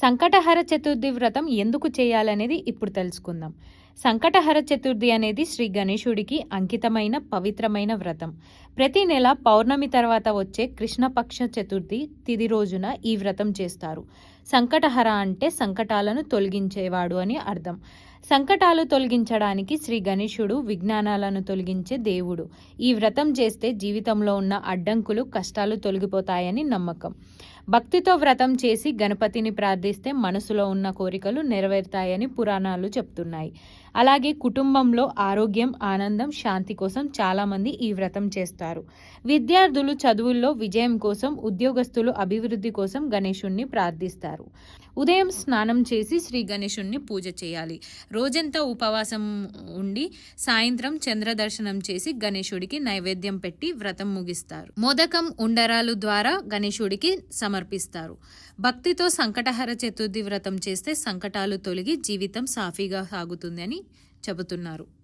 సంకటహర చతుర్థి వ్రతం ఎందుకు చేయాలనేది ఇప్పుడు తెలుసుకుందాం. సంకటహర చతుర్థి అనేది శ్రీ గణేశుడికి అంకితమైన పవిత్రమైన వ్రతం. ప్రతి నెల పౌర్ణమి తర్వాత వచ్చే కృష్ణపక్ష చతుర్థి తిథి రోజున ఈ వ్రతం చేస్తారు. సంకటహర అంటే సంకటాలను తొలగించేవాడు అని అర్థం. సంకటాలు తొలగించడానికి శ్రీ గణేశుడు విజ్ఞానాలను తొలగించే దేవుడు. ఈ వ్రతం చేస్తే జీవితంలో ఉన్న అడ్డంకులు, కష్టాలు తొలగిపోతాయని నమ్మకం. భక్తితో వ్రతం చేసి గణపతిని ప్రార్థిస్తే మనసులో ఉన్న కోరికలు నెరవేరుతాయని పురాణాలు చెప్తున్నాయి. అలాగే కుటుంబంలో ఆరోగ్యం, ఆనందం, శాంతి కోసం చాలామంది ఈ వ్రతం చేస్తారు. విద్యార్థులు చదువుల్లో విజయం కోసం, ఉద్యోగస్తులు అభివృద్ధి కోసం గణేశుణ్ణి ప్రార్థిస్తారు. ఉదయం స్నానం చేసి శ్రీ గణేశుణ్ణి పూజ చేయాలి. రోజంతా ఉపవాసం ఉండి సాయంత్రం చంద్రదర్శనం చేసి గణేశుడికి నైవేద్యం పెట్టి వ్రతం ముగిస్తారు. మోదకం, ఉండరాలు ద్వారా గణేశుడికి సమర్పిస్తారు. భక్తితో సంకటహర చతుర్థి వ్రతం చేస్తే సంకటాలు తొలగి జీవితం సాఫీగా సాగుతుంది అని చెబుతున్నారు.